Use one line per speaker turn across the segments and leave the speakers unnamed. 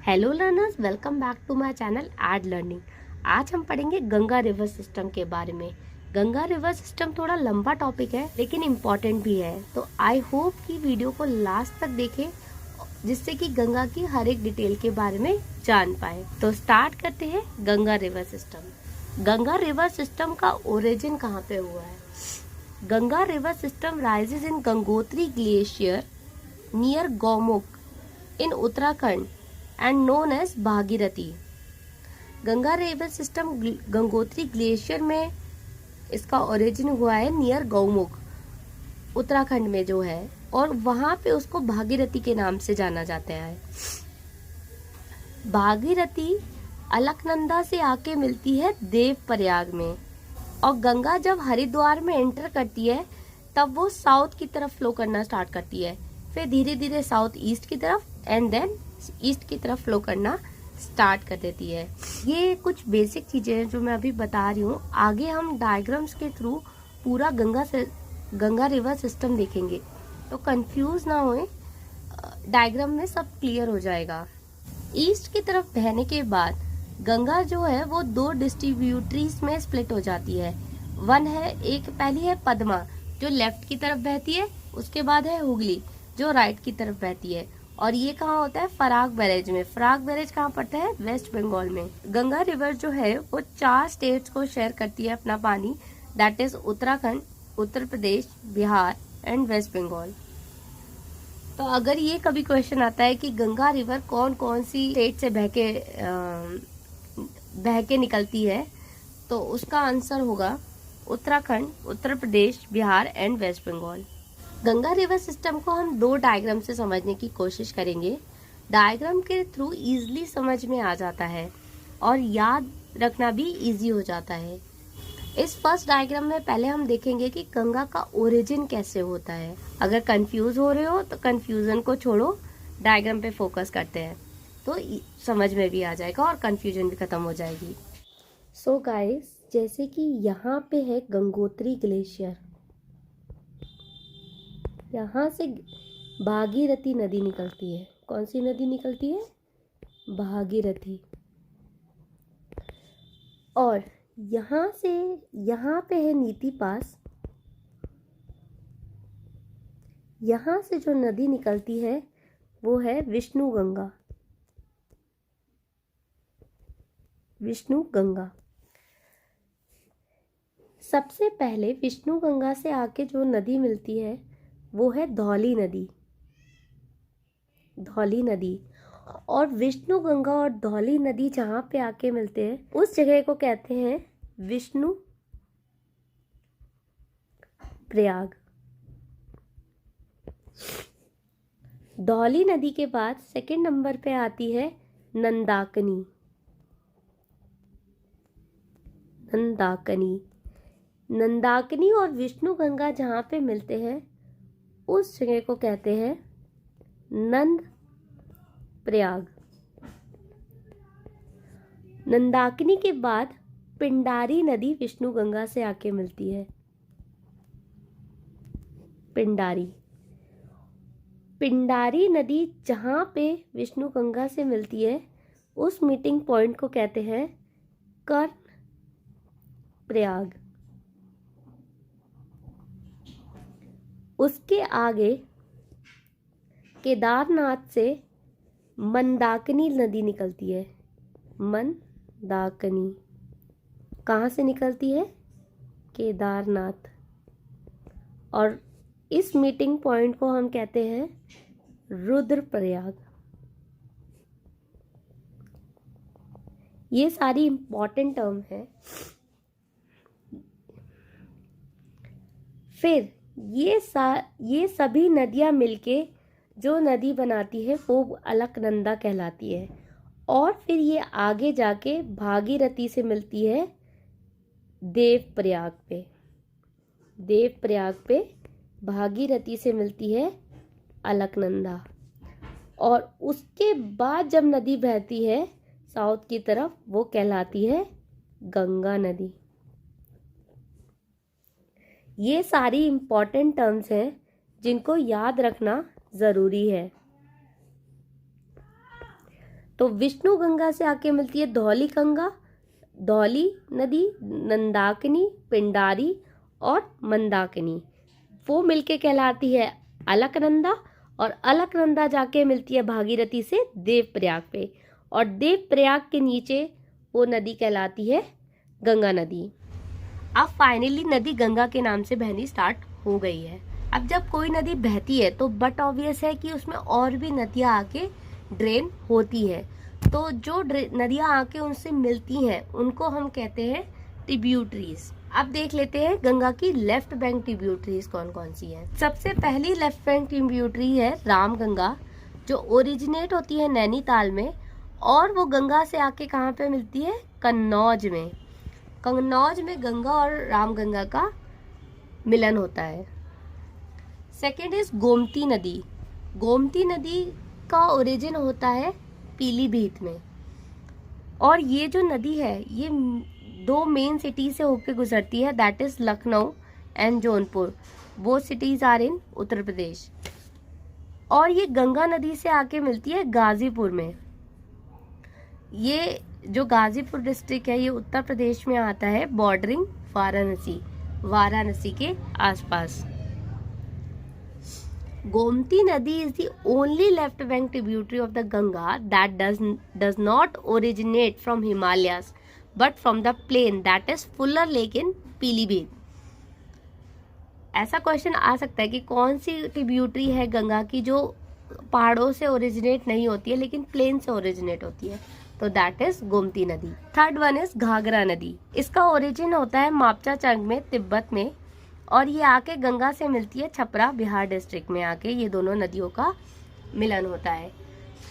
Hello learners, welcome back to my channel Ed Learning. आज हम पढ़ेंगे गंगा रिवर सिस्टम के बारे में। गंगा रिवर सिस्टम थोड़ा लंबा टॉपिक है लेकिन इम्पोर्टेंट भी है, तो आई होप कि वीडियो को लास्ट तक देखें जिससे कि गंगा की हर एक डिटेल के बारे में जान पाए। तो स्टार्ट करते हैं Ganga river system. Ganga river system का ओरिजिन कहाँ पे हुआ है? Ganga river system rises in Gangotri glacier near Gaumukh in Uttarakhand and known as Bhagirathi. Ganga river system Gangotri glacier में इसका ओरिजिन हुआ है नियर गौमुख, उत्तराखंड में जो है, और वहां पे उसको भागीरथी के नाम से जाना जाता है। भागीरथी अलकनंदा से आके मिलती है देवप्रयाग में, और गंगा जब हरिद्वार में एंटर करती है तब वो साउथ की तरफ फ्लो करना स्टार्ट करती है, फिर धीरे धीरे साउथ ईस्ट की तरफ एंड देन ईस्ट की तरफ फ्लो करना स्टार्ट कर देती है। ये कुछ बेसिक चीजें हैं जो मैं अभी बता रही हूँ। आगे हम डायग्राम्स के थ्रू पूरा गंगा रिवर सिस्टम देखेंगे, तो कंफ्यूज ना होए, डायग्राम में सब क्लियर हो जाएगा। ईस्ट की तरफ बहने के बाद गंगा जो है वो दो डिस्ट्रीब्यूटरीज में स्प्लिट हो जाती है। पहली है पद्मा जो लेफ्ट की तरफ बहती है, उसके बाद है हुगली जो राइट की तरफ बहती है, और ये कहाँ होता है? फराक बैरेज में। फराक बैरेज कहाँ पड़ता है? वेस्ट बंगाल में। गंगा रिवर जो है वो 4 स्टेट्स को शेयर करती है अपना पानी, that is Uttarakhand, Uttar Pradesh, Bihar and waste Bengal. तो अगर ये कभी क्वेश्चन आता है कि गंगा रिवर कौन कौन सी स्टेट से बह के निकलती है, तो उसका आंसर होगा Uttarakhand, Uttar Pradesh, Bihar and waste Bengal. Ganga river system को हम 2 डायग्राम से समझने की कोशिश करेंगे। डायग्राम के थ्रू इजीली समझ में आ जाता है और याद रखना भी इजी हो जाता है। इस फर्स्ट डायग्राम में पहले हम देखेंगे कि गंगा का ओरिजिन कैसे होता है। अगर कंफ्यूज हो रहे हो तो कंफ्यूजन को छोड़ो, डायग्राम पे फोकस करते हैं तो समझ में भी आ जाएगा और कंफ्यूजन भी खत्म हो जाएगी। सो गाइस, जैसे कि यहाँ पे है गंगोत्री ग्लेशियर, यहाँ से भागीरथी नदी निकलती है। कौन सी नदी निकलती है? भागीरथी। और यहाँ से यहाँ पे है नीति पास। यहाँ से जो नदी निकलती है वो है विष्णु गंगा। विष्णु गंगा सबसे पहले विष्णु गंगा से आके जो नदी मिलती है वो है धौली नदी। धौली नदी और विष्णु गंगा और धौली नदी जहाँ पे आके मिलते हैं उस जगह को कहते हैं विष्णु प्रयाग। धौली नदी के बाद सेकंड नंबर पे आती है नंदाकनी। नंदाकनी नंदाकनी और विष्णु गंगा जहाँ पे मिलते हैं उस जगह को कहते हैं नंद प्रयाग। नंदाकिनी के बाद पिंडारी नदी विष्णु गंगा से आके मिलती है। पिंडारी नदी जहाँ पे विष्णु गंगा से मिलती है उस मीटिंग पॉइंट को कहते हैं कर्ण प्रयाग। उसके आगे केदारनाथ से मंदाकिनी नदी निकलती है। मंदाकिनी कहाँ से निकलती है? केदारनाथ। और इस मीटिंग पॉइंट को हम कहते हैं रुद्रप्रयाग। ये सारी इंपॉर्टेंट टर्म है। फिर ये सभी नदियां मिलके जो नदी बनाती है वो अलकनंदा कहलाती है, और फिर ये आगे जाके भागीरथी से मिलती है देवप्रयाग पे भागीरथी से मिलती है अलकनंदा, और उसके बाद जब नदी बहती है साउथ की तरफ वो कहलाती है गंगा नदी। ये सारी इंपॉर्टेंट टर्म्स हैं जिनको याद रखना ज़रूरी है। तो विष्णु गंगा से आके मिलती है धौली गंगा, धौली नदी, नंदाकिनी, पिंडारी और मंदाकिनी। वो मिलके कहलाती है अलकनंदा, और अलकनंदा जाके मिलती है भागीरथी से देवप्रयाग पे, और देवप्रयाग के नीचे वो नदी कहलाती है गंगा नदी। अब फाइनली नदी गंगा के नाम से बहनी स्टार्ट हो गई है। अब जब कोई नदी बहती है तो बट ऑब्वियस है कि उसमें और भी नदियां आके ड्रेन होती है, तो जो नदियां आके उनसे मिलती हैं उनको हम कहते हैं ट्रिब्यूटरीज। अब देख लेते हैं गंगा की लेफ्ट बैंक ट्रिब्यूटरीज कौन कौन सी हैं। सबसे पहली लेफ्ट बैंक ट्रिब्यूटरी है राम गंगा, जो ओरिजिनेट होती है नैनीताल में, और वो गंगा से आके कहाँ पे मिलती है, कन्नौज में। कन्नौज में गंगा और राम गंगा का मिलन होता है। सेकेंड इज गोमती नदी। गोमती नदी का ओरिजिन होता है पीलीभीत में, और ये जो नदी है ये दो मेन सिटी से होकर गुजरती है, that is Lucknow and Jaunpur. वो cities are in Uttar Pradesh. और ये गंगा नदी से आके मिलती है गाजीपुर में। ये जो गाजीपुर डिस्ट्रिक्ट है ये उत्तर प्रदेश में आता है, बॉर्डरिंग वाराणसी के आसपास। गोमती नदी is the only left bank tributary of the Ganga that does not originate from Himalayas but from the plain, that is Fulhar lake in Pilibhit. ऐसा क्वेश्चन आ सकता है कि कौन सी ट्रिब्यूटरी है गंगा की जो पहाड़ों से ओरिजिनेट नहीं होती है लेकिन प्लेन से ओरिजिनेट होती है, तो दैट इज गोमती नदी। थर्ड वन इज घाघरा नदी। इसका ओरिजिन होता है मापचाचंग में, तिब्बत में, और ये आके गंगा से मिलती है छपरा बिहार डिस्ट्रिक्ट में। आके ये दोनों नदियों का मिलन होता है।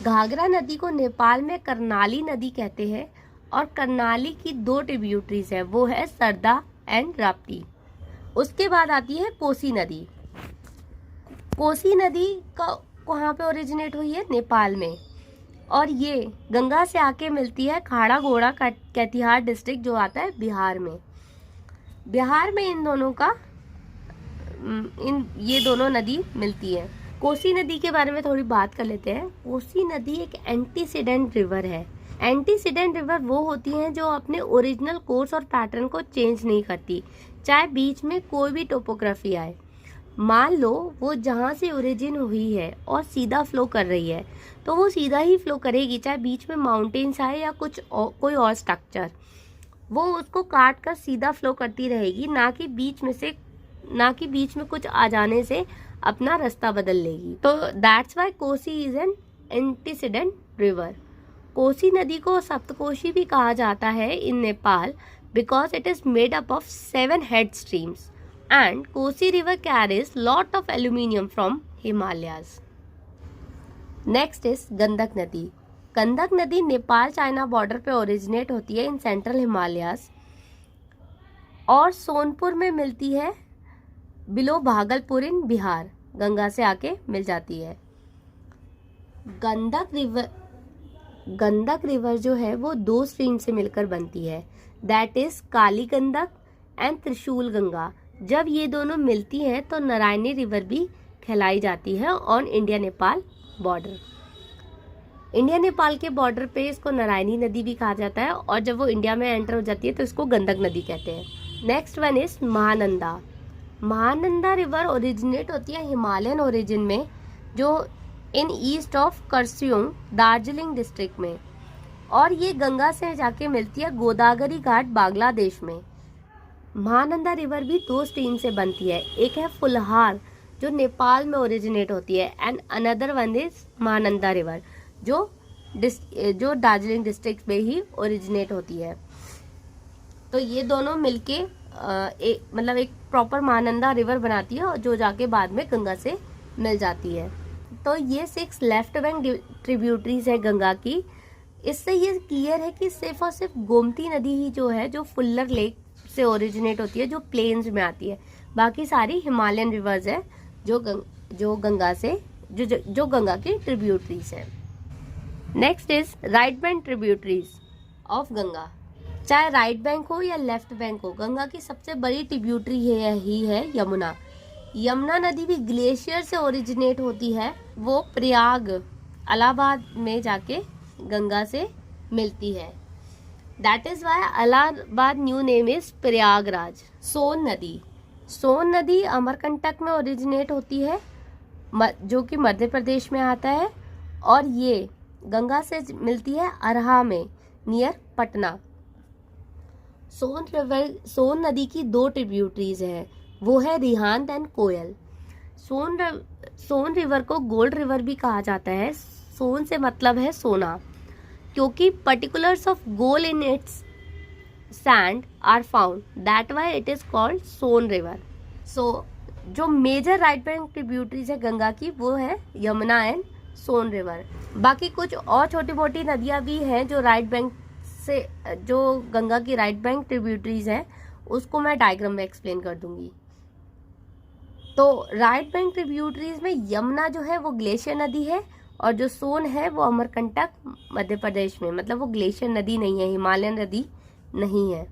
घाघरा नदी को नेपाल में कर्नाली नदी कहते हैं, और कर्नाली की दो ट्रिब्यूटरीज है, वो है सरदा एंड राप्ती। उसके बाद आती है कोसी नदी। कोसी नदी का कहाँ पे ओरिजिनेट हुई है, नेपाल में, और ये गंगा से आके मिलती है खाड़ा घोड़ा कैतिहार डिस्ट्रिक्ट जो आता है बिहार में। बिहार में ये दोनों नदी मिलती है। कोसी नदी के बारे में थोड़ी बात कर लेते हैं। कोसी नदी एक एंटीसीडेंट रिवर है। एंटीसीडेंट रिवर वो होती हैं जो अपने ओरिजिनल कोर्स और पैटर्न को चेंज नहीं करती, चाहे बीच में कोई भी टोपोग्राफी आए। मान लो वो जहाँ से ओरिजिन हुई है और सीधा फ्लो कर रही है, तो वो सीधा ही फ्लो करेगी, चाहे बीच में माउंटेन्स आए या कोई और स्ट्रक्चर, वो उसको काट कर सीधा फ्लो करती रहेगी, ना कि बीच में कुछ आ जाने से अपना रास्ता बदल लेगी। तो that's why Kosi is an antecedent river. Kosi नदी को सप्तकोशी भी कहा जाता है in Nepal because it is made up of 7 head streams, and Kosi river carries lot of aluminium from Himalayas. Next is Gandak नदी। गंडक नदी नेपाल चाइना बॉर्डर पे ओरिजिनेट होती है इन सेंट्रल हिमालयाज, और सोनपुर में मिलती है बिलो भागलपुर इन बिहार। गंगा से आके मिल जाती है। गंडक रिवर जो है वो 2 स्ट्रीम से मिलकर बनती है, that is Kali Gandak and त्रिशूल गंगा। जब ये दोनों मिलती हैं तो नारायणी रिवर भी कहलाई जाती है on India Nepal border. India Nepal के बॉर्डर पे इसको नारायणी नदी भी कहा जाता है, और जब वो इंडिया में एंटर हो जाती है तो इसको गंडक नदी कहते हैं। Next one is Mahananda. Mahananda river originate होती है हिमालयन ओरिजिन में, जो इन ईस्ट ऑफ करसियोंग दार्जिलिंग डिस्ट्रिक्ट में, और ये गंगा से जाके मिलती है गोदावरी घाट बांग्लादेश में। महानंदा रिवर भी 2 स्ट्रीम से बनती है, एक है फुलहार जो नेपाल में ओरिजिनेट होती है, and another one is Mahananda river जो दार्जिलिंग डिस्ट्रिक्ट में ही ओरिजिनेट होती है। तो ये दोनों मिलके एक प्रॉपर महानंदा रिवर बनाती है, और जो जाके बाद में गंगा से मिल जाती है। तो ये 6 लेफ्ट बैंक ट्रिब्यूटरीज है गंगा की। इससे ये क्लियर है कि सिर्फ और सिर्फ गोमती नदी ही जो है जो फुल्लर लेक से ओरिजिनेट होती है, जो प्लेन्स में आती है। बाकी सारी हिमालयन रिवर्स है जो गंगा की ट्रिब्यूटरीज है। Next is right bank tributaries of Ganga. चाहे राइट बैंक हो या लेफ्ट बैंक हो, गंगा की सबसे बड़ी ट्रिब्यूटरी ही है यमुना। यमुना नदी भी ग्लेशियर से ओरिजिनेट होती है, वो प्रयाग इलाहाबाद में जाके गंगा से मिलती है। That is why Allahabad new name is Prayagraj. Son नदी अमरकंटक में ओरिजिनेट होती है, जो कि मध्य प्रदेश में आता है, और ये गंगा से मिलती है अरहा में, नियर पटना। सोन नदी की 2 ट्रिब्यूटरीज हैं, वो है Rihand and coil. Son river को गोल्ड रिवर भी कहा जाता है। सोन से मतलब है सोना, क्योंकि particulars of gold in its sand are found, that why it is called Son river. So जो मेजर राइट बैंक ट्रिब्यूटरीज है गंगा की, वो है यमुना एंड सोन रिवर। बाकी कुछ और छोटी मोटी नदियां भी हैं जो राइट बैंक से, जो गंगा की राइट बैंक ट्रिब्यूटरीज हैं, उसको मैं डायग्राम में एक्सप्लेन कर दूंगी। तो राइट बैंक ट्रिब्यूटरीज में यमुना जो है वो ग्लेशियर नदी है, और जो सोन है वो अमरकंटक मध्य प्रदेश में, मतलब वो ग्लेशियर नदी नहीं है, हिमालयन नदी नहीं है।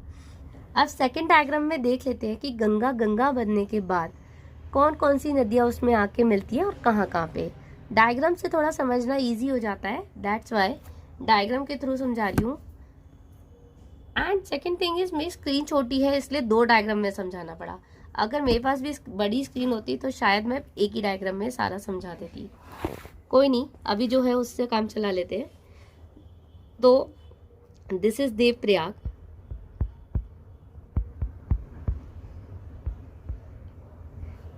अब सेकंड डायग्राम में देख लेते हैं कि गंगा बनने के बाद कौन कौन सी नदियां उसमें आके मिलती है और कहाँ कहाँ पे। डायग्राम से थोड़ा समझना इजी हो जाता है, दैट्स वाई डायग्राम के थ्रू समझा रही हूँ। एंड सेकेंड थिंग इज, मेरी स्क्रीन छोटी है इसलिए 2 डायग्राम में समझाना पड़ा। अगर मेरे पास भी बड़ी स्क्रीन होती तो शायद मैं एक ही डायग्राम में सारा समझा देती। कोई नहीं, अभी जो है उससे काम चला लेते हैं। तो दिस इज देवप्रयाग।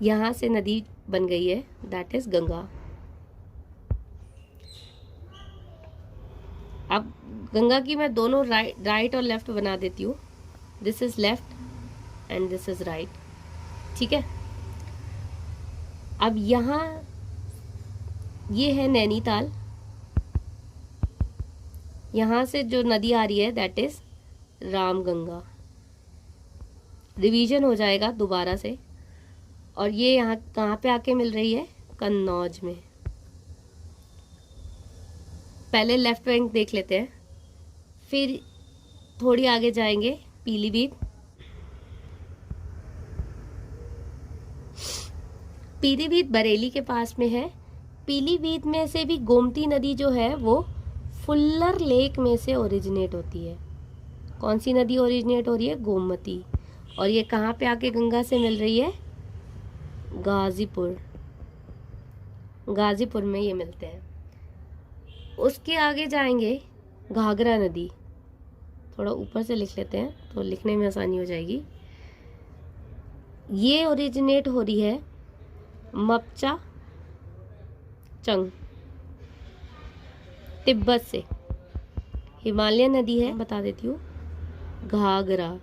यहां से नदी बन गई है, दैट इज गंगा। अब गंगा की मैं दोनों राइट और लेफ्ट बना देती हूँ। This is left and this is right, ठीक है। अब यहाँ ये है नैनीताल, यहाँ से जो नदी आ रही है दैट इज रामगंगा। रिवीजन हो जाएगा दोबारा से। और ये यहाँ कहाँ पे आके मिल रही है, कन्नौज में। पहले लेफ्ट बैंक देख लेते हैं, फिर थोड़ी आगे जाएंगे पीलीभीत। पीलीभीत बरेली के पास में है। पीलीभीत में से भी गोमती नदी जो है वो फुल्लर लेक में से ओरिजिनेट होती है। कौन सी नदी ओरिजिनेट हो रही है, गोमती। और ये कहाँ पे आके गंगा से मिल रही है, गाजीपुर में ये मिलते हैं। उसके आगे जाएंगे घाघरा नदी, थोड़ा ऊपर से लिख लेते हैं तो लिखने में आसानी हो जाएगी। ये ओरिजिनेट हो रही है मपचा चंग, तिब्बत से। हिमालयन नदी है, बता देती हूँ, घाघरा।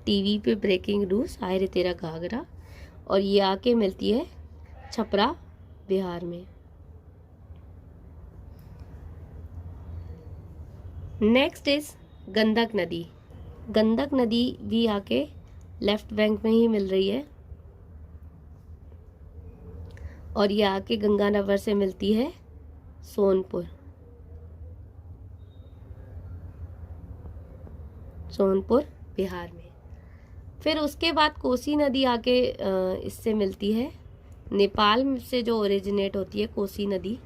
टीवी पे ब्रेकिंग न्यूज, आए रे तेरा घाघरा। और ये आके मिलती है छपरा, बिहार में। नेक्स्ट इज गंडक नदी। गंडक नदी भी आके लेफ्ट बैंक में ही मिल रही है, और ये आके गंगानगर से मिलती है सोनपुर बिहार में। फिर उसके बाद कोसी नदी आके इससे मिलती है, नेपाल से जो ओरिजिनेट होती है कोसी नदी।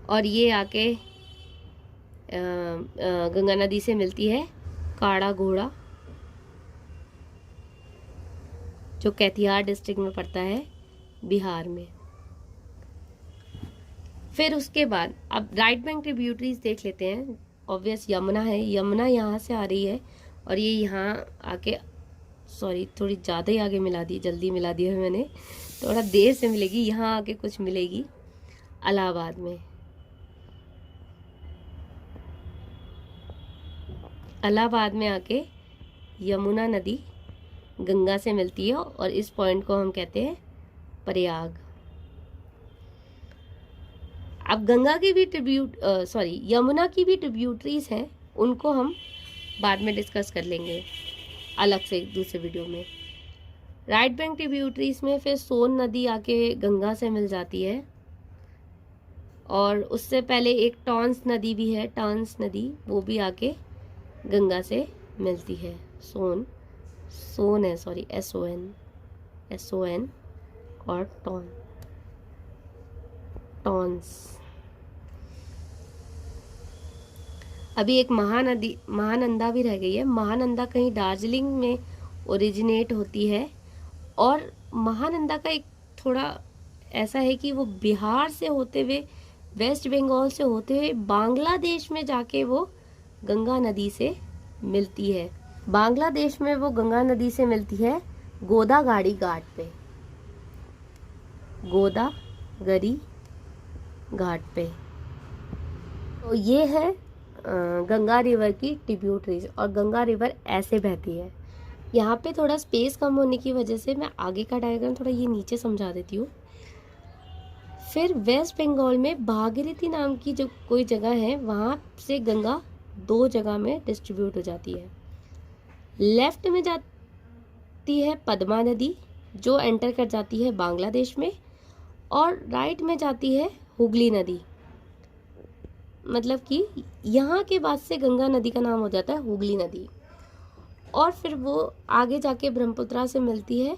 और ये आके गंगा नदी से मिलती है काड़ा घोड़ा, जो कैथियार डिस्ट्रिक्ट में पड़ता है, बिहार में। फिर उसके बाद अब राइट बैंक ट्रिब्यूटरीज देख लेते हैं। ऑब्वियस यमुना है, यमुना यहाँ से आ रही है, और ये यहाँ आके, सॉरी थोड़ी ज़्यादा ही आगे मिला दी, जल्दी मिला दिया है मैंने, थोड़ा देर से मिलेगी। यहाँ आके कुछ मिलेगी इलाहाबाद में। इलाहाबाद में आके यमुना नदी गंगा से मिलती है, और इस पॉइंट को हम कहते हैं प्रयाग। अब गंगा की भी यमुना की भी ट्रिब्यूटरीज हैं, उनको हम बाद में डिस्कस कर लेंगे अलग से दूसरे वीडियो में। राइट बैंक ट्रिब्यूटरीज में फिर सोन नदी आके गंगा से मिल जाती है, और उससे पहले एक टॉन्स नदी भी है, टॉन्स नदी, वो भी आके गंगा से मिलती है। सोन है, सॉरी, SON और टॉन्स। अभी एक महानंदा भी रह गई है। महानंदा कहीं दार्जिलिंग में ओरिजिनेट होती है और महानंदा का एक थोड़ा ऐसा है कि वो बिहार से होते हुए, वेस्ट बंगाल से होते हुए बांग्लादेश में जाके वो गंगा नदी से मिलती है। बांग्लादेश में वो गंगा नदी से मिलती है गोदागाड़ी घाट पे, गोदागाड़ी घाट पे। तो ये है गंगा रिवर की ट्रिब्यूटरीज। और गंगा रिवर ऐसे बहती है। यहाँ पे थोड़ा स्पेस कम होने की वजह से मैं आगे का डायग्राम थोड़ा ये नीचे समझा देती हूँ। फिर वेस्ट बंगाल में भागीरथी नाम की जो कोई जगह है, वहाँ से गंगा 2 जगह में डिस्ट्रीब्यूट हो जाती है। लेफ्ट में जाती है पद्मा नदी जो एंटर कर जाती है बांग्लादेश में, और राइट में जाती है हुगली नदी। मतलब कि यहाँ के बाद से गंगा नदी का नाम हो जाता है हुगली नदी। और फिर वो आगे जाके ब्रह्मपुत्रा से मिलती है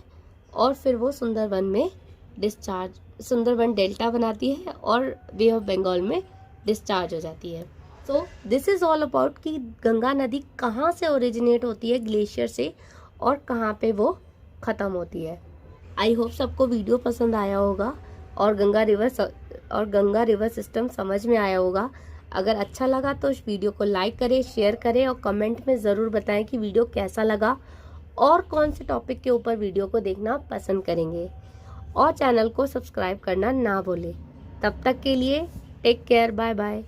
और फिर वो सुंदरबन डेल्टा बनाती है और बे ऑफ बंगाल में डिस्चार्ज हो जाती है। So this is all about कि गंगा नदी कहाँ से ओरिजिनेट होती है ग्लेशियर से और कहाँ पे वो ख़त्म होती है। आई होप सबको वीडियो पसंद आया होगा और गंगा रिवर सिस्टम समझ में आया होगा। अगर अच्छा लगा तो इस वीडियो को लाइक करें, शेयर करें और कमेंट में ज़रूर बताएं कि वीडियो कैसा लगा और कौन से टॉपिक के ऊपर वीडियो को देखना पसंद करेंगे। और चैनल को सब्सक्राइब करना ना भूलें। तब तक के लिए टेक केयर, बाय बाय।